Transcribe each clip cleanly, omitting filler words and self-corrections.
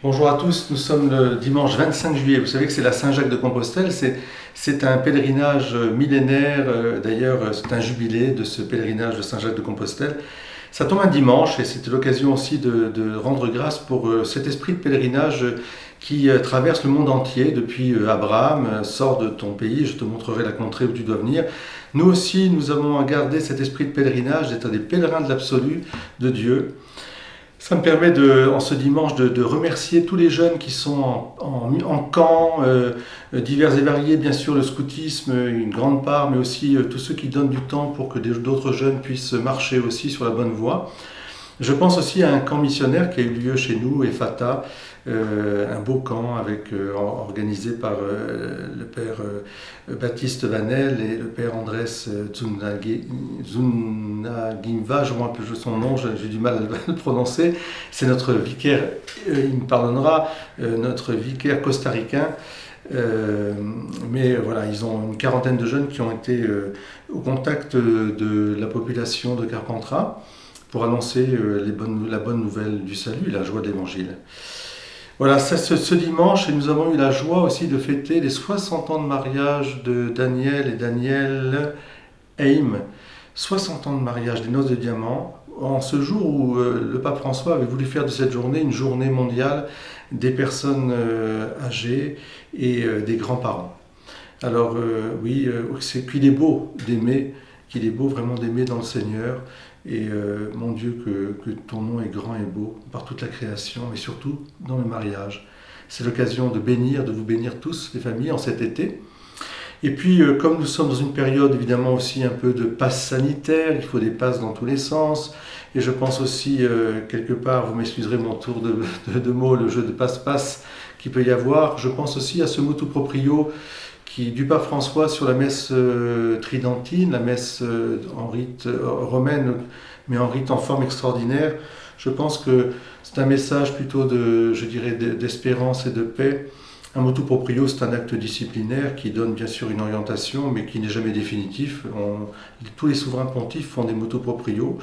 Bonjour à tous, nous sommes le dimanche 25 juillet. Vous savez que c'est la Saint-Jacques de Compostelle, c'est un pèlerinage millénaire, d'ailleurs c'est un jubilé de ce pèlerinage de Saint-Jacques de Compostelle. Ça tombe un dimanche et c'était l'occasion aussi de rendre grâce pour cet esprit de pèlerinage qui traverse le monde entier depuis Abraham, sors de ton pays, je te montrerai la contrée où tu dois venir. Nous aussi, nous avons gardé cet esprit de pèlerinage, d'être des pèlerins de l'absolu de Dieu. Ça me permet en ce dimanche de remercier tous les jeunes qui sont en camp, divers et variés, bien sûr le scoutisme, une grande part, mais aussi tous ceux qui donnent du temps pour que d'autres jeunes puissent marcher aussi sur la bonne voie. Je pense aussi à un camp missionnaire qui a eu lieu chez nous, Ephatha, un beau camp organisé par le père Baptiste Vanel et le père Andrés Zunagimva, je me rappelle son nom, j'ai du mal à le prononcer. C'est notre vicaire, il me pardonnera, notre vicaire costaricain. Mais voilà, ils ont une quarantaine de jeunes qui ont été au contact de la population de Carpentras pour annoncer la bonne nouvelle du salut, la joie de l'évangile. Voilà, ce dimanche, et nous avons eu la joie aussi de fêter les 60 ans de mariage de Daniel et Danielle Heim. 60 ans de mariage, des noces de diamant, en ce jour où le pape François avait voulu faire de cette journée une journée mondiale des personnes âgées et des grands-parents. Alors oui, qu'il est beau d'aimer, qu'il est beau vraiment d'aimer dans le Seigneur. Et mon Dieu, que ton nom est grand et beau par toute la création, mais surtout dans le mariage. C'est l'occasion de vous bénir tous, les familles, en cet été. Et puis, comme nous sommes dans une période évidemment aussi un peu de passe sanitaire, il faut des passes dans tous les sens. Et je pense aussi, quelque part, vous m'excuserez mon tour de mots, le jeu de passe-passe qu'il peut y avoir. Je pense aussi à ce motu proprio du pape François sur la messe tridentine, la messe en rite romaine, mais en rite en forme extraordinaire. Je pense que c'est un message plutôt je dirais, d'espérance et de paix. Un motu proprio, c'est un acte disciplinaire qui donne bien sûr une orientation, mais qui n'est jamais définitif. Tous les souverains pontifes font des motu proprio.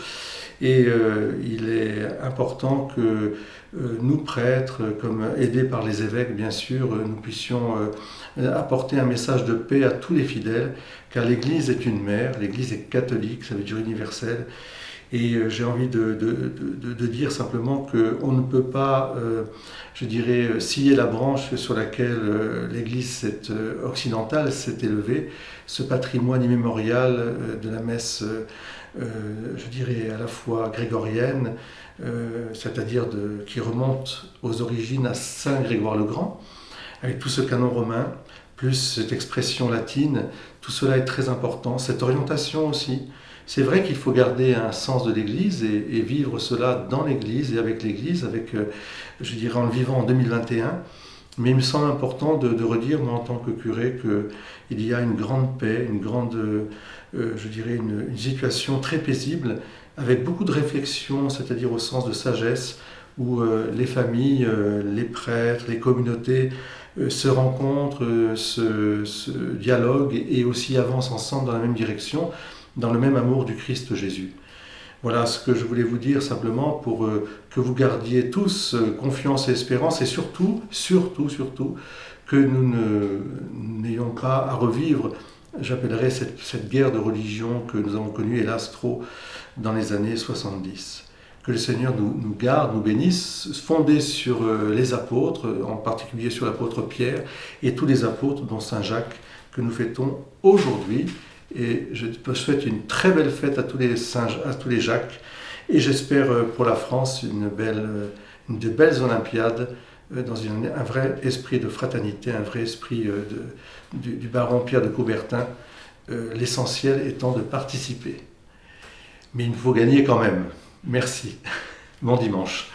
Et il est important que nous, prêtres, comme aidés par les évêques, bien sûr, nous puissions apporter un message de paix à tous les fidèles, car l'Église est une mère, l'Église est catholique, ça veut dire universelle. Et j'ai envie de dire simplement qu'on ne peut pas, je dirais, scier la branche sur laquelle l'Église occidentale s'est élevée, ce patrimoine immémorial de la messe, je dirais, à la fois grégorienne, c'est-à-dire qui remonte aux origines à Saint Grégoire le Grand, avec tout ce canon romain, plus cette expression latine, tout cela est très important, cette orientation aussi. C'est vrai qu'il faut garder un sens de l'Église et vivre cela dans l'Église et avec l'Église, je dirais, en le vivant en 2021. Mais il me semble important de redire, moi en tant que curé, qu'il y a une grande paix, je dirais, une situation très paisible, avec beaucoup de réflexion, c'est-à-dire au sens de sagesse, où les familles, les prêtres, les communautés se rencontrent, se dialoguent et aussi avancent ensemble dans la même direction, dans le même amour du Christ Jésus. Voilà ce que je voulais vous dire simplement pour que vous gardiez tous confiance et espérance et surtout, que nous n'ayons pas à revivre, j'appellerais cette guerre de religion que nous avons connue hélas trop dans les années 70. Que le Seigneur nous garde, nous bénisse, fondés sur les apôtres, en particulier sur l'apôtre Pierre et tous les apôtres dont Saint Jacques que nous fêtons aujourd'hui. Et je souhaite une très belle fête à tous les Jacques. Et j'espère pour la France de belles Olympiades dans un vrai esprit de fraternité, un vrai esprit du baron Pierre de Coubertin, l'essentiel étant de participer. Mais il faut gagner quand même. Merci. Bon dimanche.